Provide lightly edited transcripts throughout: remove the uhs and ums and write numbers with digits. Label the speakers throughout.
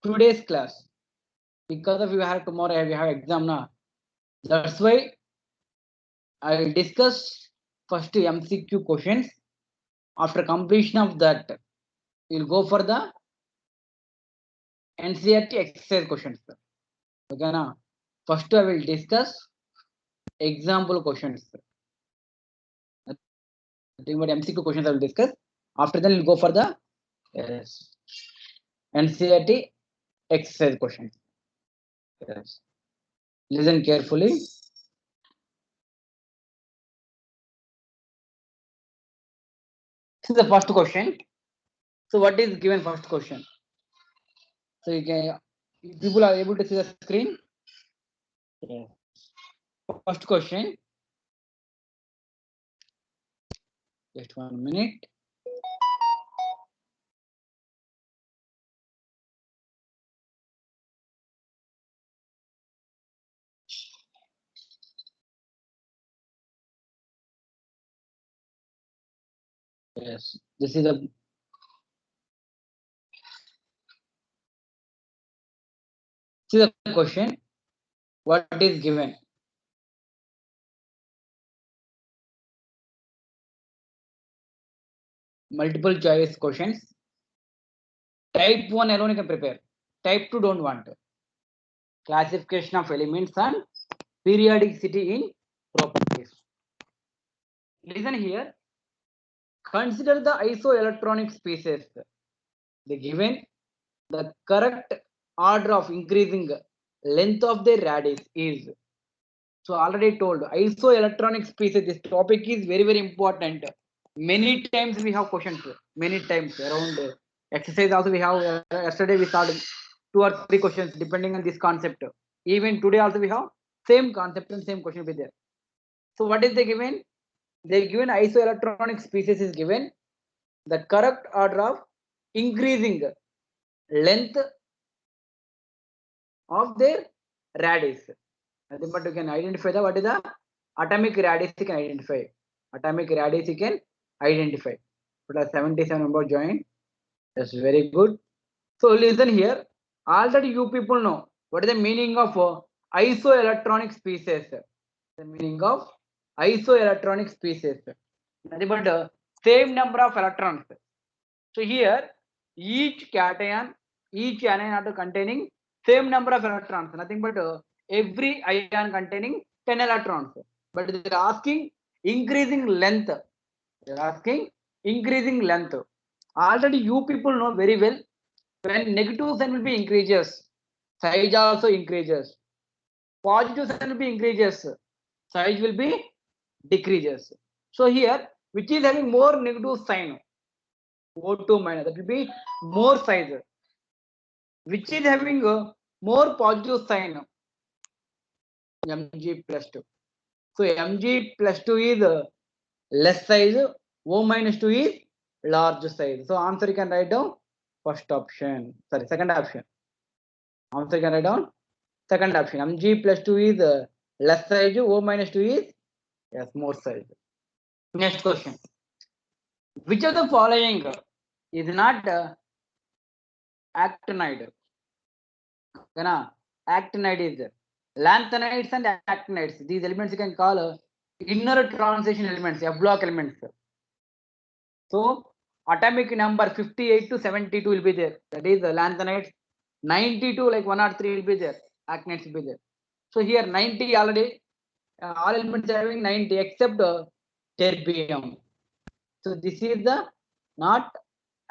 Speaker 1: today's class, because of you have tomorrow we have exam now. That's why I will discuss first MCQ questions. After completion of that, we'll go for the NCERT exercise questions. Okay, now first I will discuss example questions. Nothing but MCQ questions I will discuss. After that, we'll go for the NCERT exercise questions. Yes. Listen carefully. This is the first question. So what is given first question? So you can, people are able to see the screen. Yes. First question. Just 1 minute. Yes, this is the question. What is given? Multiple choice questions. Type 1 alone you can prepare. Type 2 don't want. Classification of elements and periodicity in properties. Listen here. Consider the isoelectronic species. The given the correct order of increasing length of the radius is. So already told isoelectronic species. This topic is very, very important. Many times we have questions. Many times around exercise also we have. Yesterday we started 2 or 3 questions depending on this concept. Even today also we have same concept and same question will be there. So what is the given? They given isoelectronic species is given the correct order of increasing length of their radius. Nothing but you can identify the what is the atomic radius you can identify. Atomic radius you can identify. But 77 number joined. That's very good. So listen here. Already you people know what is the meaning of isoelectronic species. The meaning of isoelectronic species. Nothing but same number of electrons. So here each cation, each anion atom containing same number of electrons. Nothing but every ion containing 10 electrons. But they are asking increasing length. They are asking increasing length. Already you people know very well when negative sign will be increases, size also increases. Positive sign will be increases, size will be decreases. So here, which is having more negative sign, O2 minus, that will be more size. Which is having a more positive sign, Mg plus 2. So Mg plus 2 is less size, O minus 2 is large size. So answer you can write down first option, sorry, second option. Answer you can write down second option. Mg plus 2 is less size, O minus 2 is yes, more size. Next question. Which of the following is not actinide? Actinide is lanthanides and actinides. These elements you can call inner transition elements, F block elements. So atomic number 58 to 72 will be there. That is lanthanides. 92 like 103 will be there. Actinides will be there. So here 90 already. All elements are having 90 except terbium. So this is the not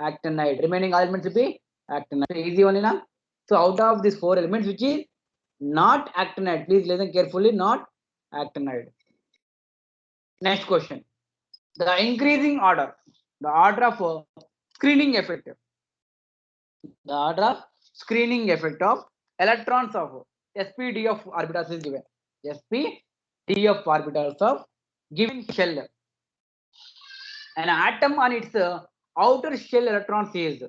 Speaker 1: actinide. Remaining elements will be actinide. Easy only now. So out of these 4 elements, which is not actinide, please listen carefully. Not actinide. Next question. The increasing order, the order of screening effect. The order of screening effect of electrons of sp_d of orbitals is given. Sp_d of orbitals of given shell. An atom on its outer shell electrons is.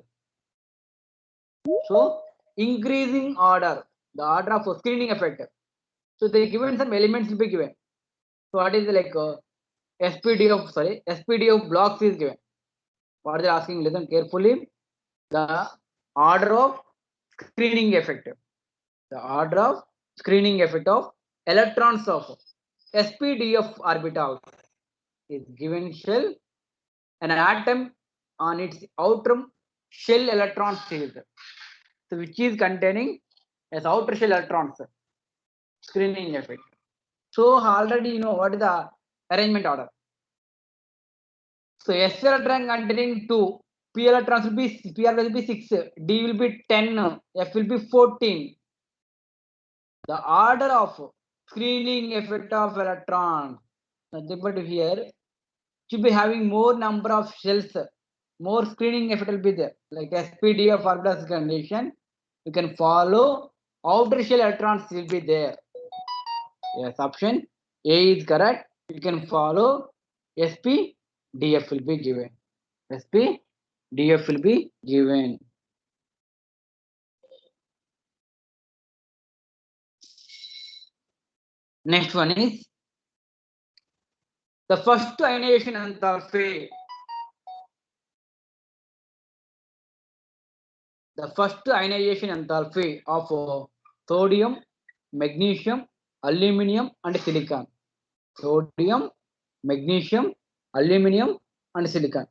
Speaker 1: So increasing order, the order of screening effect. So they given some elements will be given. So what is like sp_d of blocks is given. What they are asking, listen carefully. The order of screening effect. The order of screening effect of electrons of sp-df orbitals is given shell an atom on its outer shell electron stage, so which is containing as outer shell electrons. Screening effect. So already you know what is the arrangement order. So S electron containing 2, P electrons will be will be 6, D will be 10, F will be 14. The order of screening effect of electrons, nothing but here should be having more number of shells, more screening effect will be there. Like SPDF orbital condition, you can follow outer shell electrons will be there. Yes, option A is correct. You can follow SP DF will be given. SP DF will be given. Next one is the first ionization enthalpy. The first ionization enthalpy of sodium, magnesium, aluminum, and silicon. Sodium, magnesium, aluminum, and silicon.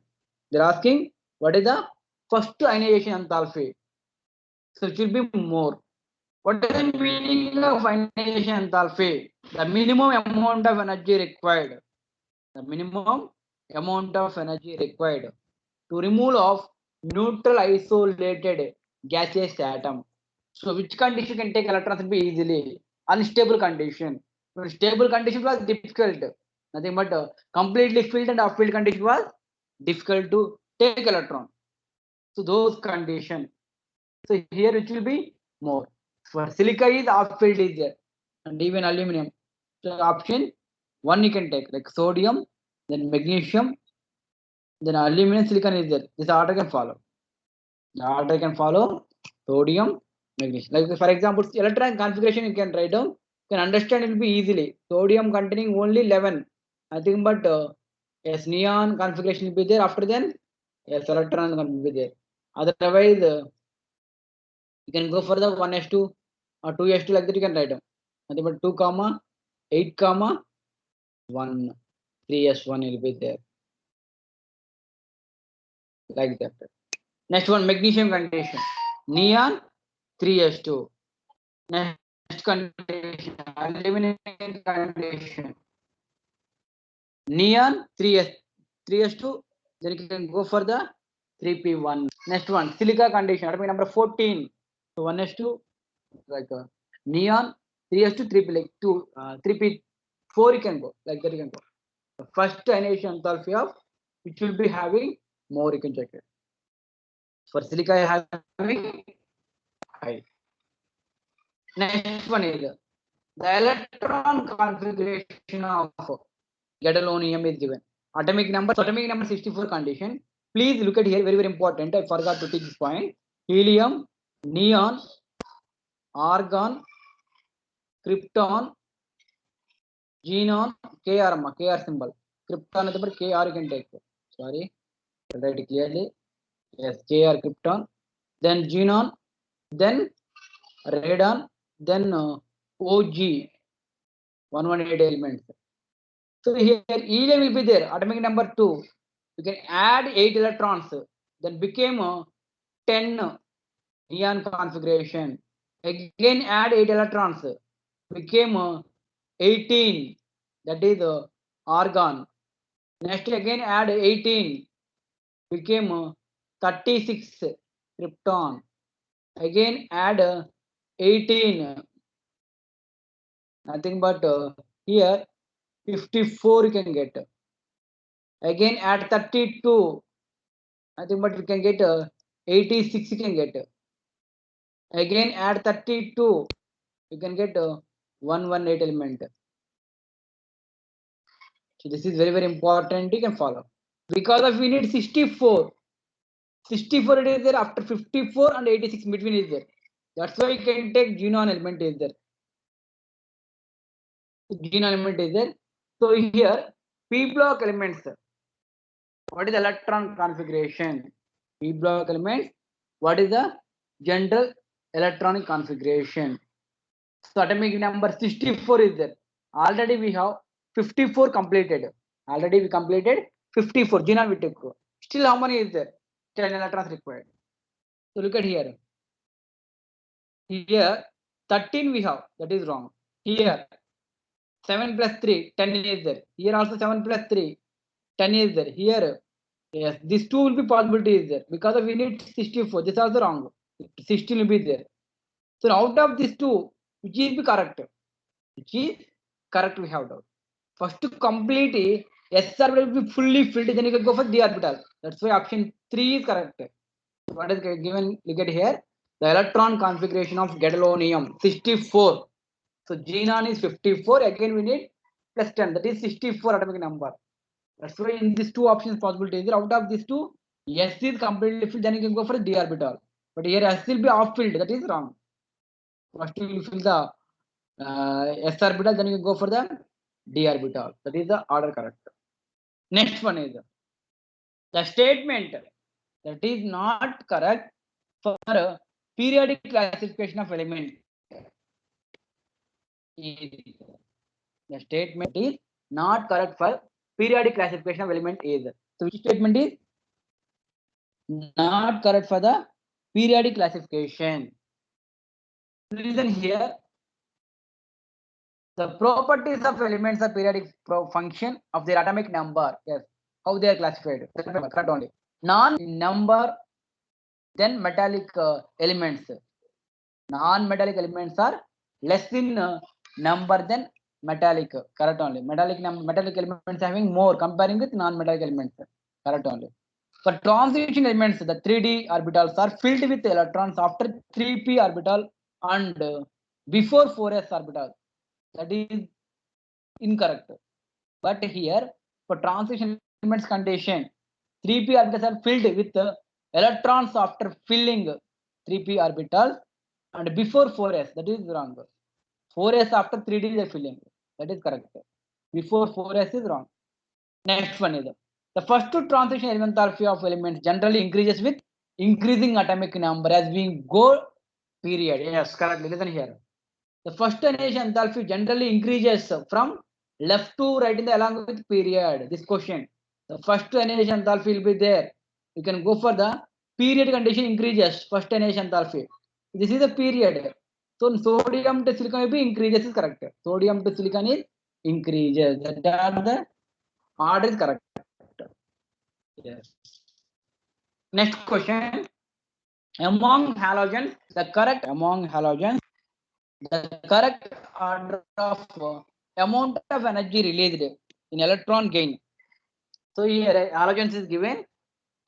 Speaker 1: They're asking what is the first ionization enthalpy. So it will be more. What is the meaning of ionization enthalpy? The minimum amount of energy required. The minimum amount of energy required to remove of neutral isolated gaseous atom. So which condition can take electrons be easily? Unstable condition. When stable condition was difficult. Nothing but completely filled and off filled condition was difficult to take electron. So those condition. So here it will be more. For silica is off filled is there, and even aluminum. So option 1 you can take like sodium, then magnesium, then aluminum, silicon is there. This order can follow. The order can follow sodium, magnesium. Like for example, electron configuration you can write down. You can understand it will be easily. Sodium containing only 11. Nothing but yes, neon configuration will be there. After then, yes, electron will be there. Otherwise, you can go for the 1s2 or 2s2 like that. You can write down. Nothing but 2 comma 8 comma 1 3s1 will be there like that. Next one, magnesium condition. Neon 3s2. Next condition, aluminum condition. Neon 3s2. Then you can go for the 3p1. Next one, silica condition. Atomic number 14. So 1s2 like neon 3s2 3p like 2 3p4 you can go like that you can go. The first ionization enthalpy of which will be having more you can check it. For silica having high. Next one is the electron configuration of gadolinium is given. Atomic number 64 condition. Please look at here, very important. I forgot to take this point. Helium, neon, argon, krypton, xenon, Kr symbol. Krypton is the Kr you can take. Sorry, write it clearly. Yes, Kr krypton. Then xenon, then radon, then OG 118 elements. So here helium will be there, atomic number 2. You can add 8 electrons, then became 10 neon configuration. Again add 8 electrons, became 18, that is argon. Next again add 18, became 36 krypton. Again add 18, nothing but here 54 you can get. Again add 32, nothing but you can get 86 you can get. Again add 32, you can get 118 element. So this is very important, you can follow. Because of we need 64. 64 it is there, after 54 and 86 between is there. That's why you can take xenon element is there. Xenon element is there. So here p block elements. What is the electron configuration? P block elements. What is the general electronic configuration. So atomic number 64 is there. Already we have 54 completed. Already we completed 54. Xenon we took. Still how many is there? 10 electrons required. So look at here. Here 13 we have. That is wrong. Here 7 plus 3, 10 is there. Here also 7 plus 3, 10 is there. Here, yes, these two will be possibility is there. Because of we need 64. This is also wrong. 16 will be there. So out of these two, which is be correct? Which is correct we have doubt. First to complete S orbital will be fully filled, then you can go for d orbital. That's why option 3 is correct. What is given? Look at here. The electron configuration of gadolinium 64. So xenon is 54. Again, we need plus 10. That is 64 atomic number. That's why in these two options possibilities, out of these two, S is completely filled, then you can go for the d orbital. But here S will be off filled. That is wrong. First you will fill the S orbital, then you can go for the d orbital. That is the order correct. Next one is the statement that is not correct for periodic classification of element. The statement is not correct for periodic classification of element is. So which statement is not correct for the periodic classification? Reason here, the properties of elements are periodic function of their atomic number. Yes, how they are classified. Correct only. Non-number, then metallic elements. Non-metallic elements are less in number than metallic. Correct only. Metallic elements having more comparing with non-metallic elements. Correct only. For transition elements, the 3d orbitals are filled with electrons after 3p orbital and before 4s orbital. That is incorrect. But here, for transition elements condition, 3p orbitals are filled with electrons after filling 3p orbitals and before 4s. That is wrong. 4s after 3d they are filling. That is correct. Before 4s is wrong. Next one is the first two transition enthalpy of elements generally increases with increasing atomic number as we go period. Yes, correctly. Listen here. The first annihilation enthalpy generally increases from left to right in the along with period. This question. The first annihilation enthalpy will be there. You can go for the period condition increases. First annihilation enthalpy. This is the period. So sodium to silicon will be increases is correct. Sodium to silicon is increases. That are the order is correct. Yes. Next question. Among halogens, the correct order of amount of energy released in electron gain. So here halogens is given.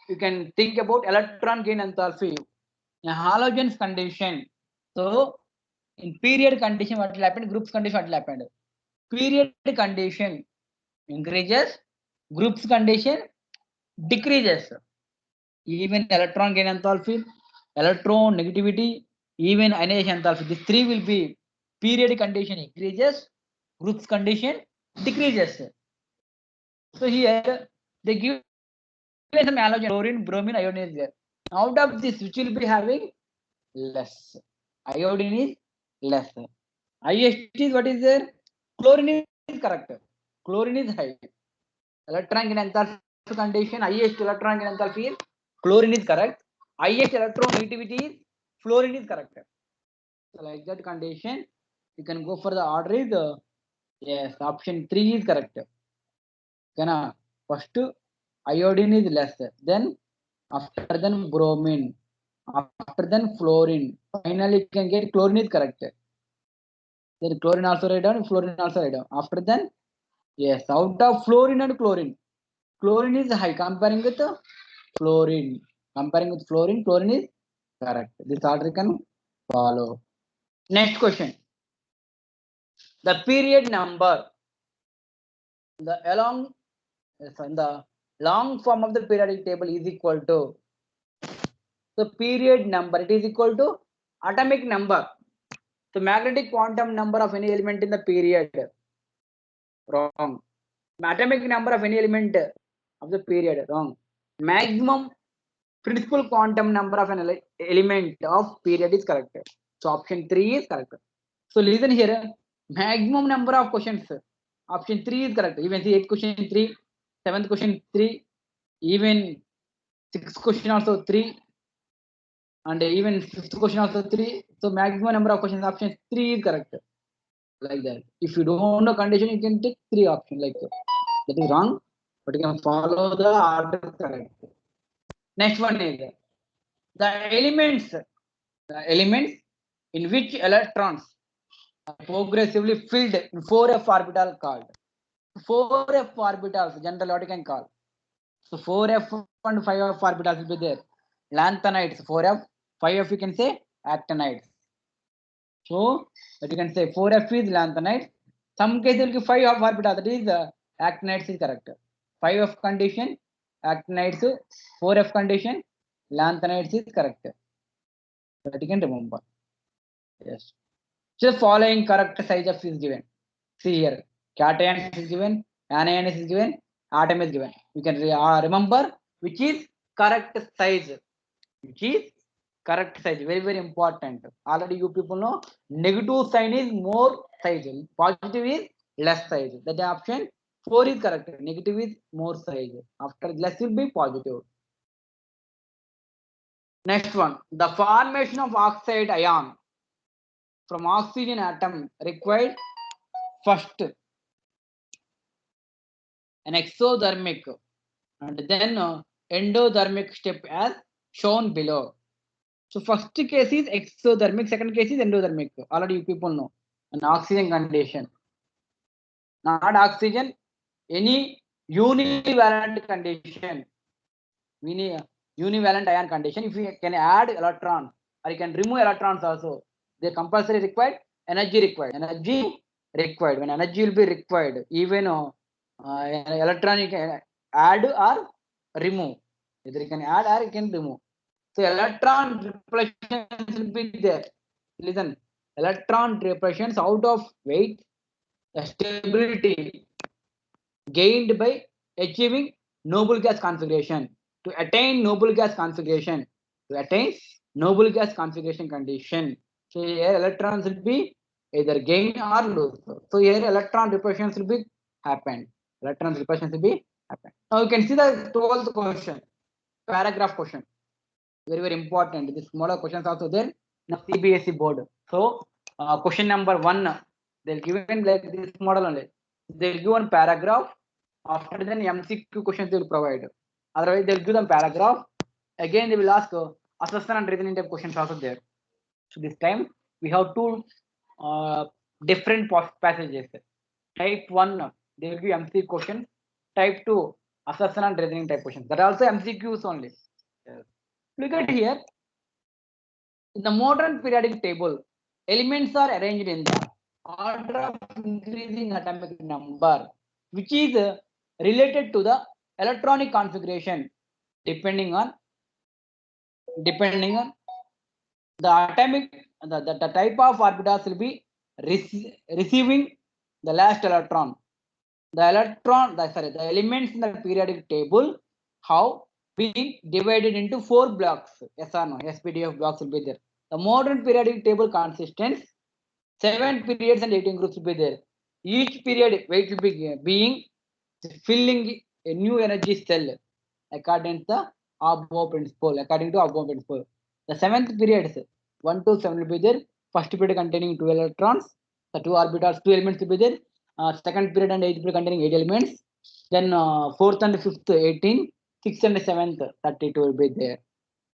Speaker 1: You can think about electron gain enthalpy. In halogens condition. So in period condition, what will happen? Groups condition, what will happen? Period condition increases. Groups condition decreases. Even electron gain enthalpy, electron negativity, even ionization enthalpy. These three will be periodic condition increases, groups condition decreases. So here they give some halogen, chlorine, bromine, iodine is there. Out of this, which will be having less? Iodine is less. IST is what is there? Chlorine is correct. Chlorine is high. Electron gain enthalpy condition, highest electron gain enthalpy is chlorine is correct. Highest electron negativity is fluorine is correct. So like that condition, you can go for the order is yes, option 3 is correct. Okay, first iodine is less, then after then bromine, after then fluorine. Finally, you can get chlorine is correct. Then chlorine also write down, fluorine also write down. After then, yes, out of fluorine and chlorine, chlorine is high comparing with fluorine. Comparing with fluorine, chlorine is correct. This order can follow. Next question. The period number, the long form of the periodic table is equal to the period number. It is equal to atomic number. The magnetic quantum number of any element in the period. Wrong. Atomic number of any element of the period. Wrong. Maximum principal quantum number of an element of period is correct. So option 3 is correct. So listen here, maximum number of questions. Option 3 is correct. Even see 8th question 3, 7th question 3, even 6th question also 3, and even 5th question also 3. So maximum number of questions, option 3 is correct. Like that. If you don't know condition, you can take 3 options like that. That is wrong, but you can follow the order correct. Next one is the elements in which electrons are progressively filled in 4f orbital called 4f orbitals. General what you can call. So 4f and 5f orbitals will be there. Lanthanides 4f, 5f you can say actinides. So that you can say 4f is lanthanide. Some cases will give 5 of orbital, that is actinides is correct. 5f condition, actinides, 4f condition, lanthanides is correct. That you can remember. Yes. So the following correct size of is given. See here, cation is given, anion is given, atom is given. You can remember which is correct size. Which is correct size, very important. Already you people know negative sign is more size, positive is less size. That option 4 is correct. Negative is more size, after less will be positive. Next one, the formation of oxide ion from oxygen atom required first an exothermic and then endothermic step as shown below. So first case is exothermic, second case is endothermic. Already you people know. An oxygen condition. Not oxygen, any univalent condition. Univalent ion condition. If you can add electrons or you can remove electrons also, they compulsory required, energy required. Energy required. When energy will be required, even electron you can add or remove. Either you can add or you can remove. So electron repulsions will be there. Listen, electron repulsions out of weight, the stability gained by achieving noble gas configuration. To attain noble gas configuration, condition. So here electrons will be either gain or lose. So here electron repulsions will be happen. Electron repulsions will be happen. Now you can see the 12th question, paragraph question. Very important. This model questions also there in CBSE board. So question number 1, they'll given like this model only. They'll give one paragraph. After then MCQ questions they will provide. Otherwise they'll give them paragraph. Again they will ask assessment and reasoning type questions also there. So this time we have two different passages. Type 1 they will give MCQ questions. Type 2 assessment and reasoning type questions. That are also MCQs only. Yes. Look at here. In the modern periodic table, elements are arranged in the order of increasing atomic number, which is related to the electronic configuration, depending on the atomic the type of orbitals will be receiving the last electron. The elements in the periodic table have been divided into 4 blocks. Yes or no? SPDF blocks will be there. The modern periodic table consists 7 periods and 18 groups will be there. Each period weight will be being filling a new energy cell according to the Abbo principle. The 7th periods 1 to 7 will be there. First period containing 2 electrons. The 2 orbitals, 2 elements will be there. Second period and 8th period containing 8 elements. Then 4th and 5th 18. 6th and 7th 32 will be there.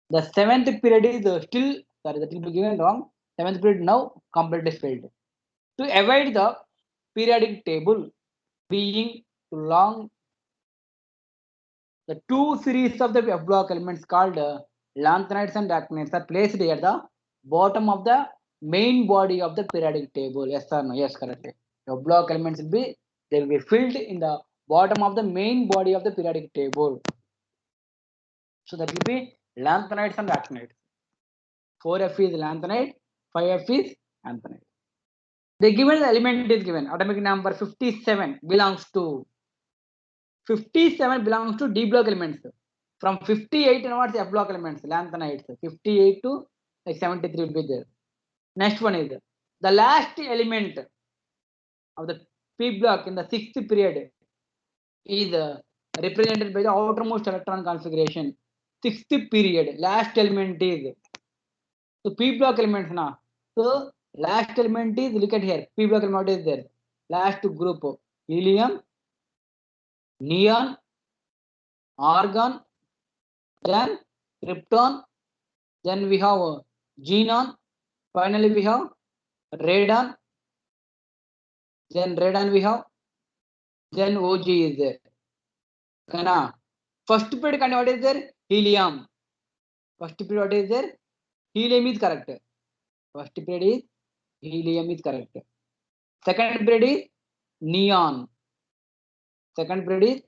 Speaker 1: The 7th period is still, sorry, that will be given wrong. 7th period now completely failed. To avoid the periodic table being too long, the 2 series of the F block elements called lanthanides and actinides are placed at the bottom of the main body of the periodic table. Yes or no? Yes, correctly. F block elements will be, they will be filled in the bottom of the main body of the periodic table. So that will be lanthanides and actinides. 4F is lanthanide, 5F is anthanide. The given element is given. Atomic number 57 belongs to D block elements. From 58 onwards, F block elements, length and height. 58 to like 73 will be there. Next one is the last element of the P block in the 6th period is represented by the outermost electron configuration. 6th period, last element is so P block elements now. So last element is, look at here, P block element is there. Last group, helium, neon, argon, then krypton, then we have xenon, finally we have radon, then radon we have, then OG is there. Kana. First period kind what is there? Helium. First period what is there? Helium is correct. First period is helium is correct. Second period is neon. Second period is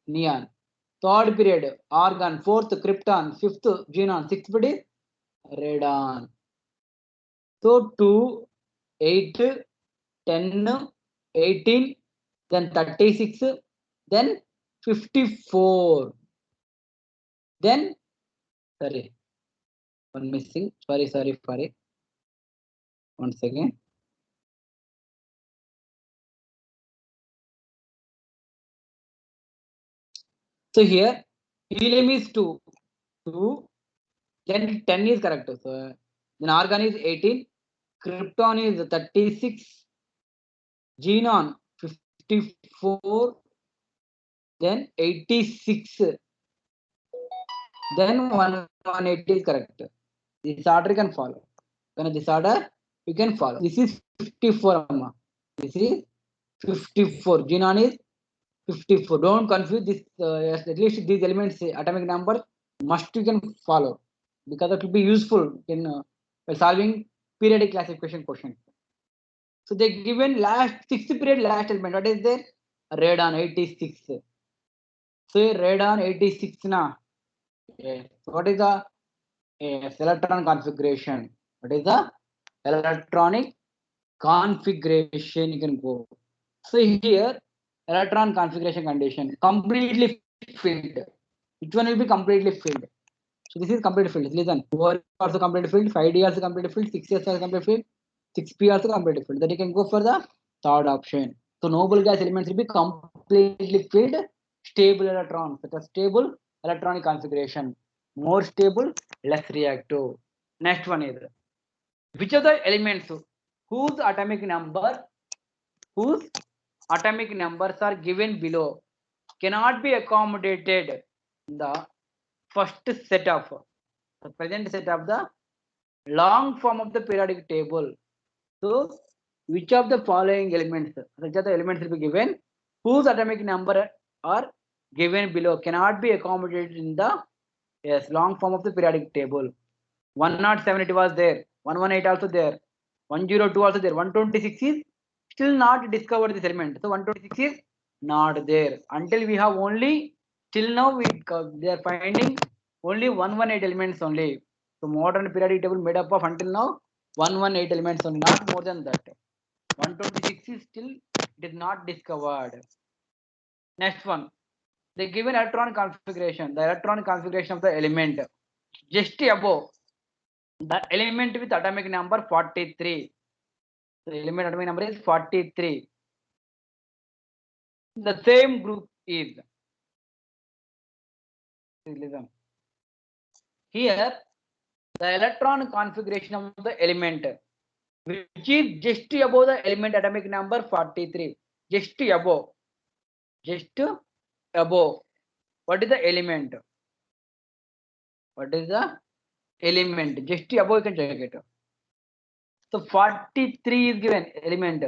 Speaker 1: neon. Third period argon. Fourth krypton. Fifth xenon. Sixth period is radon. So 2, 8, 10, 18, then 36, then 54. Then sorry, one missing. Sorry. Once again. So here helium is 2, then 10 is correct. So then argon is 18, krypton is 36, xenon 54, then 86, then 180 is correct. This order you can follow. When this order you can follow. This is 54, amma. This is 54. Xenon is 54. Don't confuse this. Yes, at least these elements, atomic number must you can follow because it will be useful in solving periodic classification question. So they given last 6th period last element. What is there? Radon 86. So radon 86 na. Yes. What is the electron configuration? What is the electronic configuration? You can go. So here electron configuration condition completely filled. Which one will be completely filled? So this is completely filled. Listen, 4 also completely filled, 5D also completely filled, 6S also completely filled, 6P also completely filled. Then you can go for the third option. So noble gas elements will be completely filled, stable electrons, such as stable electronic configuration. More stable, less reactive. Next one is which of the elements whose atomic numbers are given below cannot be accommodated in the first set of the present set of the long form of the periodic table. So which of the following elements, such of the elements will be given whose atomic number are given below cannot be accommodated in the long form of the periodic table. 107 it was there, 118 also there, 102 also there, 126 is still not discovered this element. So 126 is not there until we have only till now they are finding only 118 elements only. So modern periodic table made up of until now 118 elements only, not more than that. 126 is still it is not discovered. Next one, they given electron configuration, the electron configuration of the element just above the element with atomic number 43. The element atomic number is 43. The same group is, listen, here the electron configuration of the element which is just above the element atomic number 43, just above. What is the element? What is the element? Just above you can check it. So 43 is given element.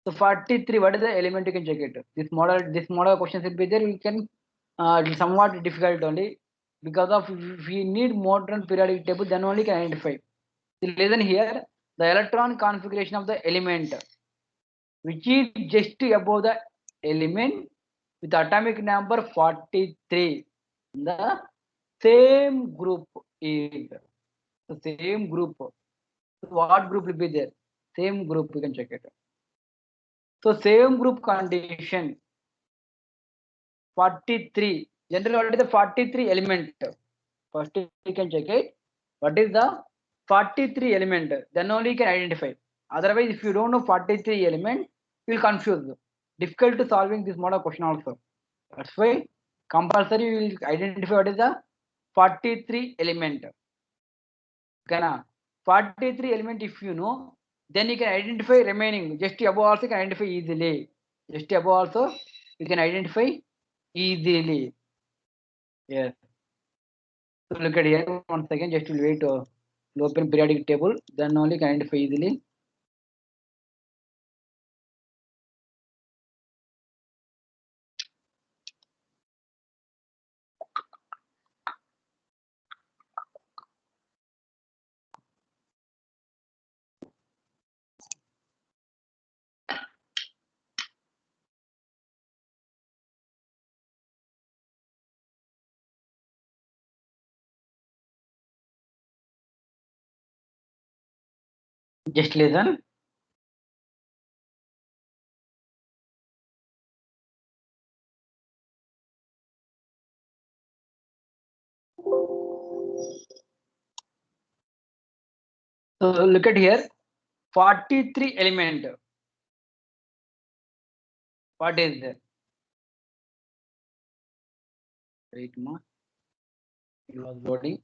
Speaker 1: So 43, what is the element? You can check it. This model questions will be there. We can somewhat difficult only because of if we need modern periodic table, then only can identify. So listen here, the electron configuration of the element which is just above the element with atomic number 43. The same group is the same group. So what group will be there? Same group, you can check it. So same group condition 43 Generally, what is the 43 element? First, you can check it. What is the 43 element? Then only you can identify. Otherwise, if you don't know 43 element, you will confuse. Difficult to solving this model question also. That's why compulsory you will identify what is the 43 element. Okay, 43 element if you know, then you can identify remaining. Just above also you can identify easily. Just above also you can identify easily. Yes. So look at here once again. Just will wait to open periodic table. Then only can identify easily. Just listen. So look at here. 43 element. What is that? Wait, ma. It was loading.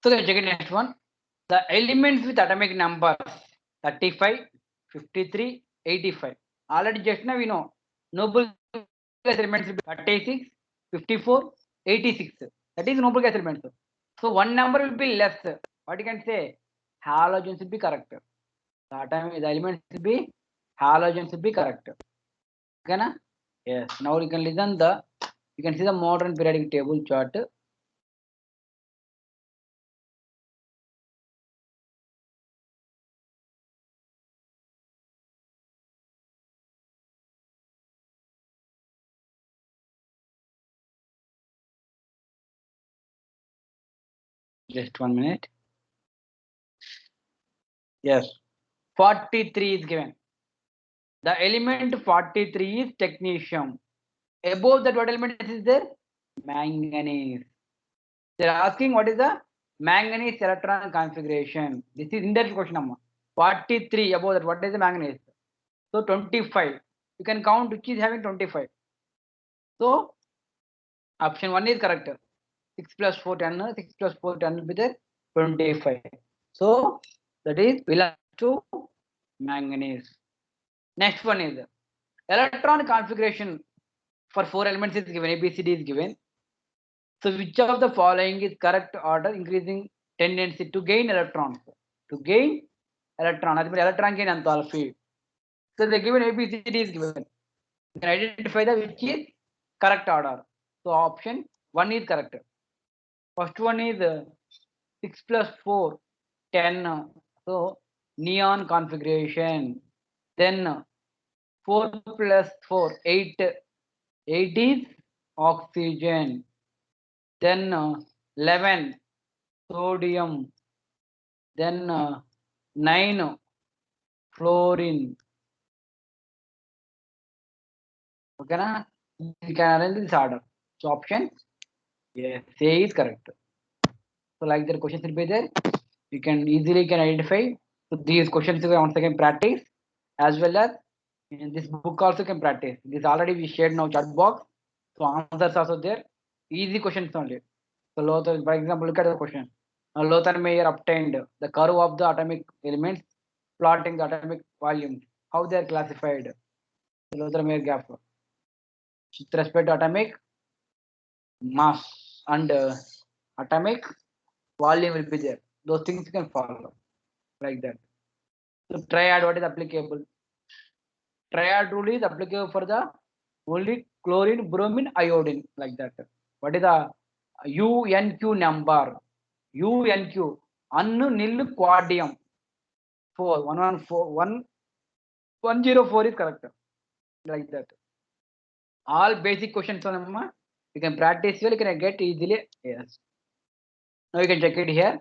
Speaker 1: So let's check it next one. The elements with atomic number 35, 53, 85. Already just now we know noble gas elements will be 36, 54, 86. That is noble gas elements. So one number will be less. What you can say? Halogens will be correct. The elements will be halogens will be correct. Okay, na? Yes. Now you can listen you can see the modern periodic table chart. Just 1 minute. Yes. 43 is given. The element 43 is technetium. Above that, what element is there? Manganese. They are asking what is the manganese electron configuration. This is indirect question number. 43 above that, what is the manganese? So 25. You can count which is having 25. So option 1 is correct. 6 plus 4 10. 6 plus 4 10 will be there 25. So that is belongs to manganese. Next one is electron configuration for 4 elements is given. ABCD is given. So which of the following is correct order increasing tendency to gain electrons? To gain electron, that means electron gain enthalpy. So the given ABCD is given. You can identify the which is correct order. So option 1 is correct. First one is 6 plus 4, 10. So neon configuration. Then 4 plus 4, 8. 8 is oxygen. Then 11 sodium. Then 9 fluorine. Okay, na? You can arrange this order. So option yes, A is correct. So like the questions will be there. You can easily identify. So these questions you can once again practice, as well as in this book also can practice. This already we shared now chat box. So answers also there. Easy questions only. So Lothar, for example, look at the question. Lothar Meyer obtained the curve of the atomic elements, plotting the atomic volumes. How they are classified? Lothar Meyer graph. With respect to atomic mass and atomic volume will be there. Those things you can follow like that. So triad, what is applicable? Triad rule is applicable for the only chlorine, bromine, iodine like that. What is the UNQ number? UNQ nil quadium 4 114 104 is correct like that. All basic questions on you can practice well, you can get easily. Yes. Now you can check it here.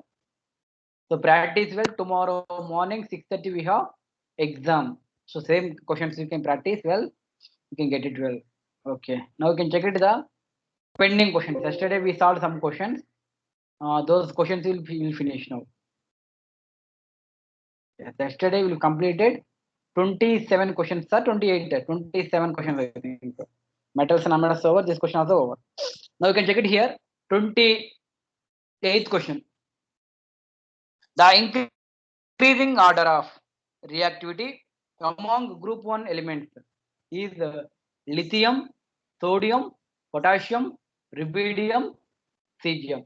Speaker 1: So practice well. Tomorrow morning 6:30 we have exam. So same questions you can practice well. You can get it well. Okay. Now you can check it the pending questions. Yesterday we solved some questions. Those questions will finish now. Yes, yesterday we completed 27 questions, sir. 28, 27 questions, I think. Metals and amines over. This question also over. Now you can check it here. 28th question. The increasing order of reactivity among group 1 elements is lithium, sodium, potassium, rubidium, cesium.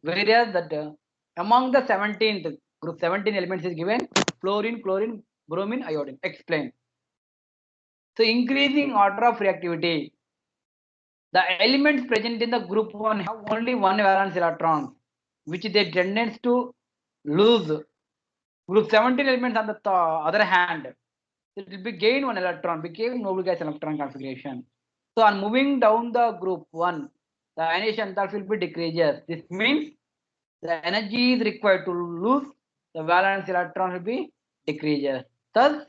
Speaker 1: Whereas that among the 17th group 17 elements is given fluorine, chlorine, bromine, iodine. Explain. So increasing order of reactivity. The elements present in the group 1 have only one valence electron, which they tend to lose. Group 17 elements on the other hand, it will be gain one electron, became noble gas electron configuration. So on moving down the group 1, the ionization enthalpy will be decreases. This means the energy is required to lose, the valence electron will be decreases. Thus,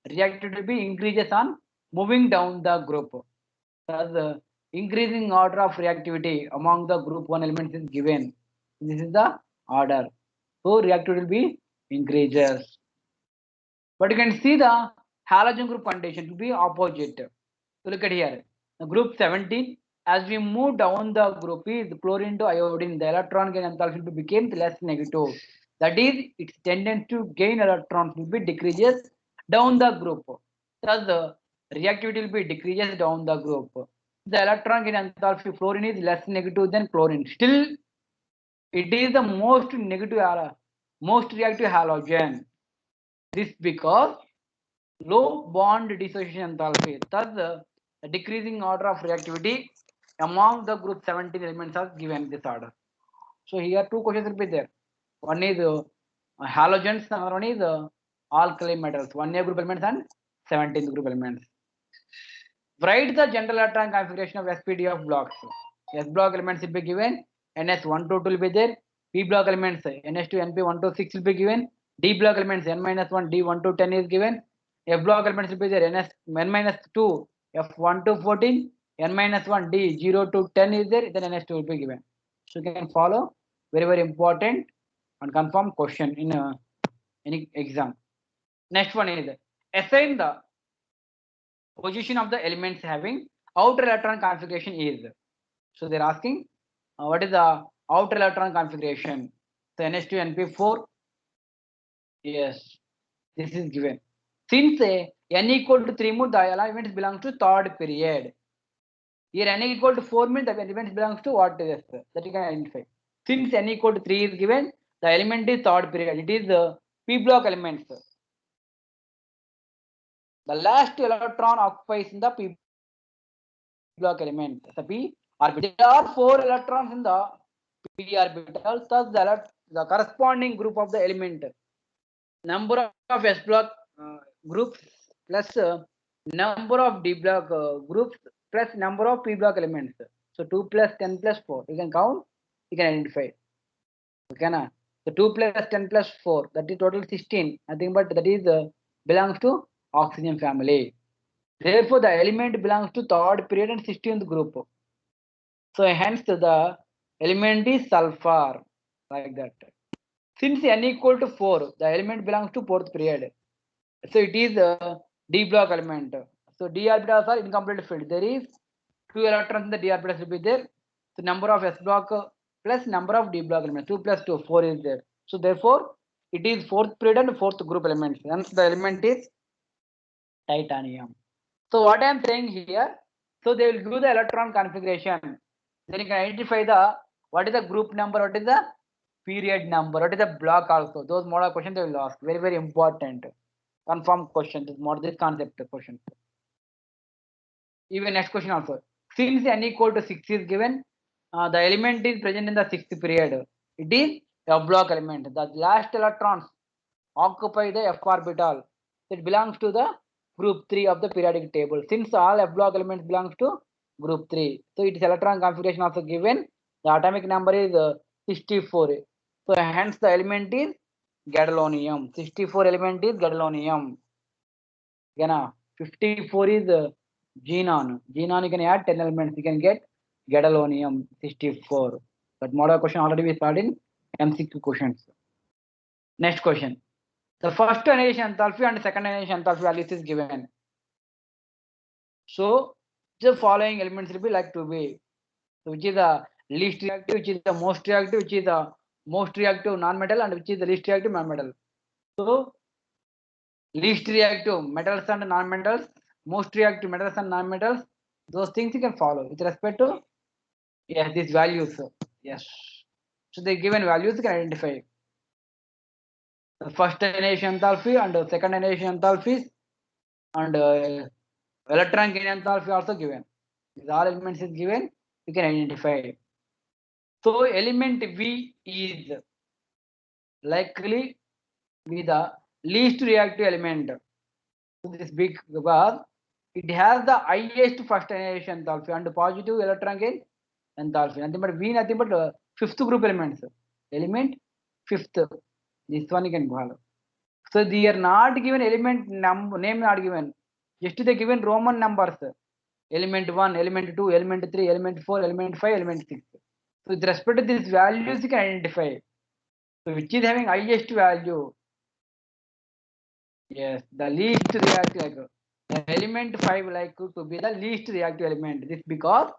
Speaker 1: reactivity will be increases on moving down the group. Thus, increasing order of reactivity among the group 1 elements is given. This is the order. So reactivity will be increases. But you can see the halogen group condition to be opposite. So look at here. The group 17, as we move down the group is chlorine to iodine, the electron gain enthalpy will become less negative. That is, its tendency to gain electrons will be decreases down the group. Thus, the reactivity will be decreases down the group. The electron gain enthalpy fluorine is less negative than chlorine. Still, it is the most negative, most reactive halogen. This because low bond dissociation enthalpy. Thus, the decreasing order of reactivity among the group 17 elements are given this order. So here two questions will be there. One is halogens, another one is alkali metals. 1A group elements and 17th group elements. Write the general electron configuration of SPDF blocks. S block elements will be given. NS122 will be there. P block elements NS2 NP126 will be given. D block elements N-1 D1 to 10 is given. F block elements will be there. N-2 F1 to 14. N-1 D0 to 10 is there. Then NS2 will be given. So you can follow. Very important and confirm question in any exam. Next one is assign the position of the elements having outer electron configuration is. So they're asking what is the outer electron configuration? So NH2 NP4. Yes, this is given. Since n equal to 3 means the elements belongs to third period. Here n equal to 4 means the elements belongs to what is that you can identify. Since n equal to 3 is given, the element is third period. It is the p block elements. The last electron occupies in the p block element. The p orbital. There are 4 electrons in the p orbital. Thus, the corresponding group of the element, number of s block groups plus number of d block groups plus number of p block elements. So 2 plus 10 plus 4. You can count. You can identify. Okay, na? So 2 plus 10 plus 4. That is total 16. Nothing but that is belongs to oxygen family. Therefore, the element belongs to third period and 16th group. So hence the element is sulfur, like that. Since n equal to 4, the element belongs to fourth period. So it is a d block element. So d orbitals are incomplete filled. There is 2 electrons in the d orbitals will be there. The number of s block plus number of d block elements. 2 plus 2, 4 is there. So therefore, it is fourth period and fourth group elements. Hence the element is titanium. So what I am saying here, so they will give the electron configuration. Then you can identify the what is the group number, what is the period number, what is the block also. Those model questions they will ask. Very important. Confirm question. This concept question. Even next question also. Since n equal to 6 is given, the element is present in the 6th period. It is a block element. The last electrons occupy the f orbital. It belongs to the group 3 of the periodic table. Since all f block elements belongs to group 3, so its electron configuration also given. The atomic number is 64. So hence the element is gadolinium. 64 element is gadolinium. Again, 54 is xenon. Xenon you can add 10 elements. You can get gadolinium 64. But model question already we started in MCQ questions. Next question. The first annihilation enthalpy and second annihilation enthalpy values is given. So the following elements will be like to be. So which is the least reactive, which is the most reactive, which is the most reactive non-metal, and which is the least reactive non-metal. So least reactive metals and non-metals, most reactive metals and non-metals, those things you can follow with respect to these values. Yes. So the given values you can identify. The first annihilation enthalpy and the second annihilation enthalpies and electron gain enthalpy also given. These all elements is given, you can identify. So element V is likely be the least reactive element. So this big because it has the highest first annihilation enthalpy and positive electron gain enthalpy. Nothing but V, nothing but fifth group elements. Element fifth. This one you can follow. So they are not given element name not given. Just they given Roman numbers. Element 1, element 2, element 3, element 4, element 5, element 6. So with respect to these values you can identify. So which is having highest value? Yes, the least reactive. The element 5 like to be the least reactive element. This because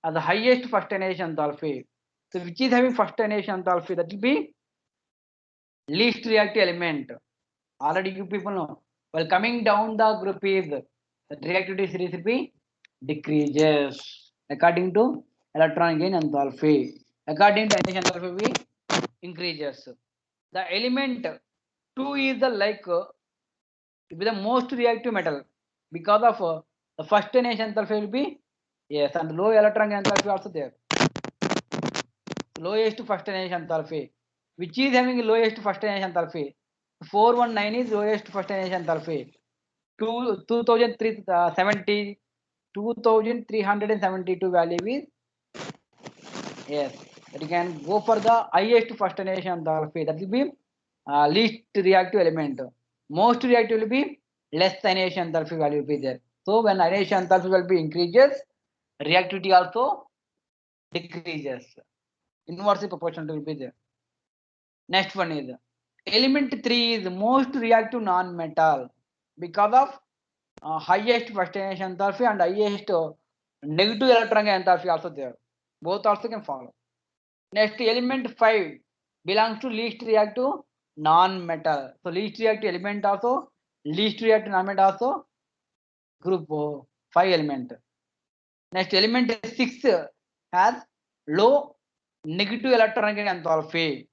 Speaker 1: the highest first annihilation enthalpy. So which is having first annihilation enthalpy, that will be least reactive element. Already you people know. While coming down the group is the reactivity series will be decreases according to electron gain enthalpy. According to annihilation enthalpy will be increases. The element 2 is the like to be the most reactive metal because of the first annihilation enthalpy will be yes, and low electron gain enthalpy also there. Lowest first annihilation enthalpy, which is having lowest first annihilation enthalpy. 419 is lowest first annihilation enthalpy. 2372 value is yes. That you can go for the highest first annihilation enthalpy. That will be least reactive element. Most reactive will be less annihilation enthalpy value will be there. So when annihilation enthalpy will be increases, reactivity also decreases. Inversely proportional will be there. Next one is element 3 is most reactive non-metal because of highest first annihilation enthalpy and highest negative electron gain enthalpy also there. Both also can follow. Next element 5 belongs to least reactive non-metal. So least reactive element also, least reactive non-metal also group 5 element. Next element 6 has low negative electron gain enthalpy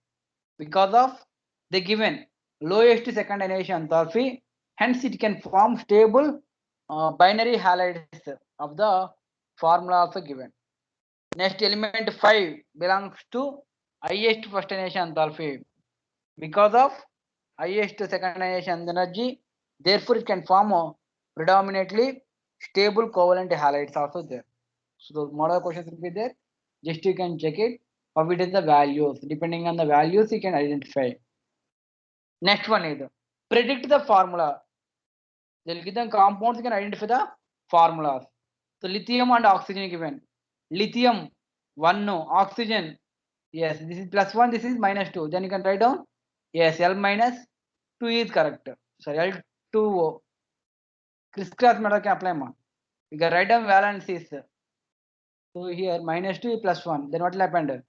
Speaker 1: because of the given lowest second annihilation enthalpy. Hence it can form stable binary halides of the formula also given. Next element 5 belongs to highest first annihilation enthalpy because of highest second annihilation energy. Therefore it can form a predominantly stable covalent halides also there. So the model questions will be there. Just you can check it. How it is the values. Depending on the values you can identify. Next one is predict the formula. They'll give the compounds, you can identify the formulas. So lithium and oxygen given. Lithium 1 no, oxygen yes, this is +1, this is -2. Then you can write down yes, L minus 2 is correct. Sorry, L2O. Crisscross method can apply ma. You can write down valencies. So here -2 +1. Then what will happen?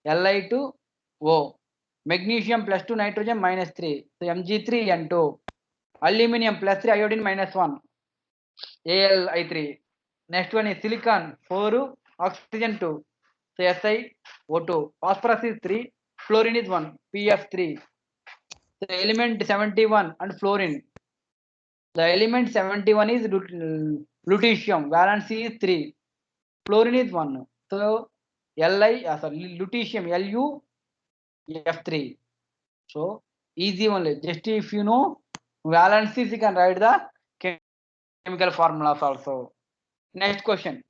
Speaker 1: Li to O. Magnesium +2, nitrogen -3. So Mg3N2. Aluminium +3, iodine -1. Al(I3). Next one is silicon 4, oxygen 2. So SiO2. Phosphorus is 3, fluorine is 1, Pf3. So element 71 and fluorine. The element 71 is lutetium. Valency is 3. Fluorine is 1. So lutetium Lu(F3). So easy only. Just if you know valencies, you can write the chemical formulas also. Next question.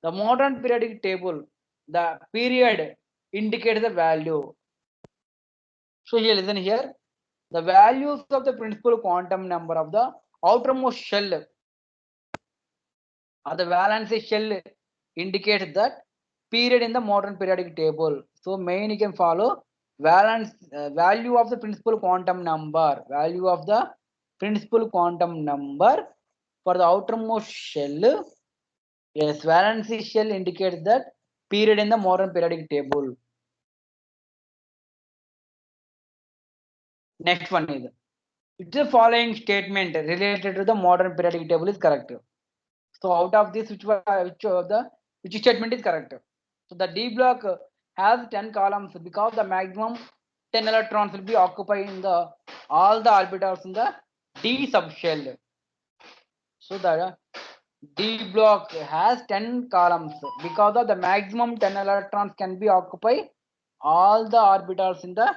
Speaker 1: The modern periodic table, the period indicates the value. So here, listen here. The values of the principal quantum number of the outermost shell or the valence shell indicates that period in the modern periodic table. So main you can follow valence value of the principal quantum number. Value of the principal quantum number for the outermost shell. Yes, valence shell indicates that period in the modern periodic table. Next one is which the following statement related to the modern periodic table is correct. So out of this, which statement is correct? So the D block has 10 columns because the maximum 10 electrons will be occupying the all the orbitals in the D subshell. So the D block has 10 columns because of the maximum 10 electrons can be occupy all the orbitals in the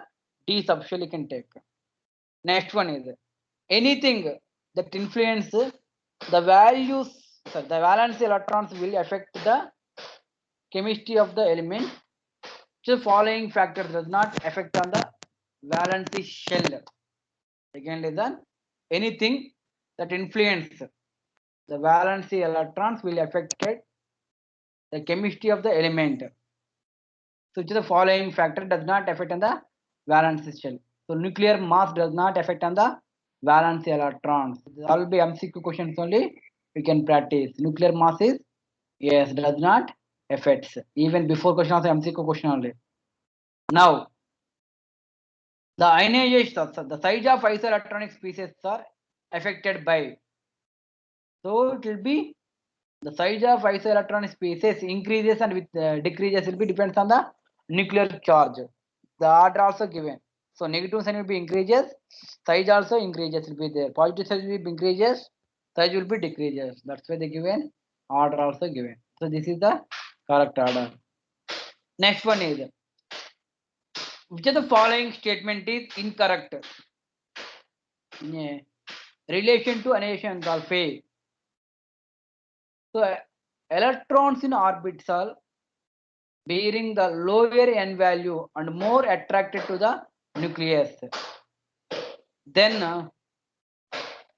Speaker 1: D subshell you can take. Next one is anything that influence the values, the valence electrons will affect the chemistry of the element. So following factor does not affect on the valence shell. Second is that anything that influence the valence electrons will affect the chemistry of the element. So which the following factor does not affect on the valence shell. So nuclear mass does not affect on the valence electrons. All will be MCQ questions only. We can practice. Nuclear mass is yes does not affects. Even before question also MCQ question only. Now the ionization, the size of isoelectronic species are affected by. So it will be the size of isoelectronic species increases and with decreases will be depends on the nuclear charge. The order also given. So negative sign will be increases, size also increases will be there. Positive size will be increases, size will be decreases. That's why they given order also given. So this is the correct order. Next one is which of the following statement is incorrect? Yeah. Relation to annihilation enthalpy. So electrons in orbits are bearing the lower n value and more attracted to the nucleus. Then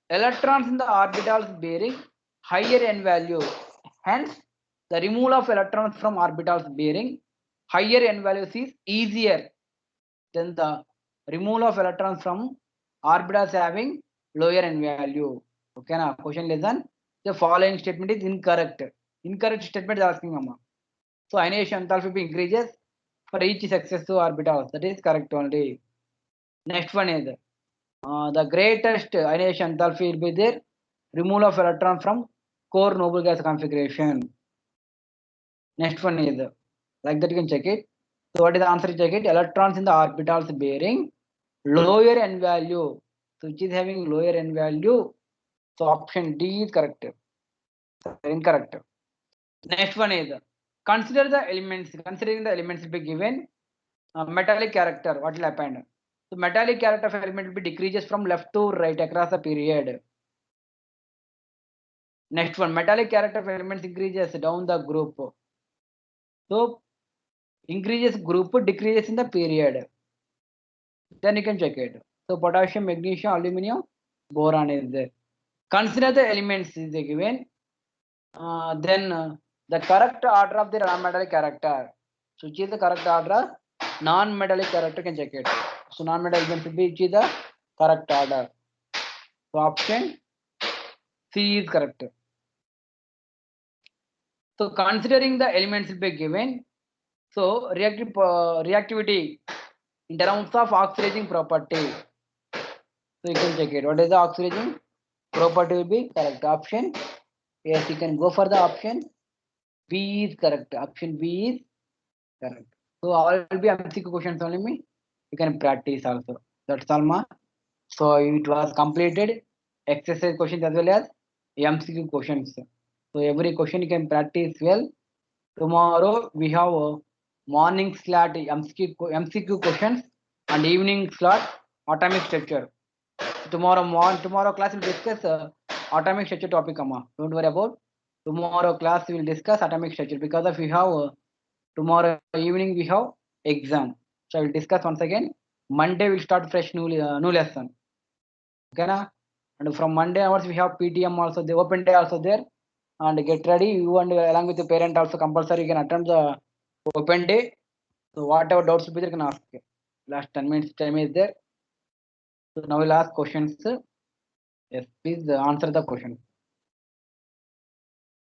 Speaker 1: electrons in the orbitals bearing higher n value. Hence, the removal of electrons from orbitals bearing higher n values is easier than the removal of electrons from orbitals having lower n value. Okay, now question listen. The following statement is incorrect. Incorrect statement is asking Amma. So ionization enthalpy increases for each successive orbital. That is correct only. Next one is the greatest ionization enthalpy will be there. Removal of electron from core noble gas configuration. Next one is like that you can check it. So what is the answer? Check it. Electrons in the orbitals bearing lower n value. So which is having lower n value. So option D is correct. Incorrect. Next one is consider the elements. Considering the elements will be given metallic character. What will happen? So metallic character of element will be decreases from left to right across the period. Next one, metallic character of elements increases down the group. So increases group, decreases in the period. Then you can check it. So potassium, magnesium, aluminum, boron is there. Consider the elements is given. Then the correct order of the non-metallic character. So which is the correct order? Non-metallic character can check it. So non-metallic elements will be which is the correct order. So option C is correct. So considering the elements will be given. So reactivity in terms of oxidizing property. So you can check it. What is the oxidizing property will be correct option. Yes, you can go for the option B is correct. Option B is correct. So all will be MCQ questions only. Me, you can practice also. That's all, ma. So it was completed exercise questions as well as MCQ questions. So every question you can practice well. Tomorrow we have a morning slot MCQ questions and evening slot atomic structure. Tomorrow class will discuss atomic structure topic. Don't worry about. Tomorrow class we will discuss atomic structure because of we have tomorrow evening we have exam. So I will discuss once again Monday we'll start fresh new lesson. Okay na? And from Monday onwards we have PTM also, the open day also there. And get ready, you and along with the parent also compulsory you can attend the open day. So whatever doubts will be there, you can ask. Last 10 minutes time is there. So now we'll ask questions. Yes, please answer the question.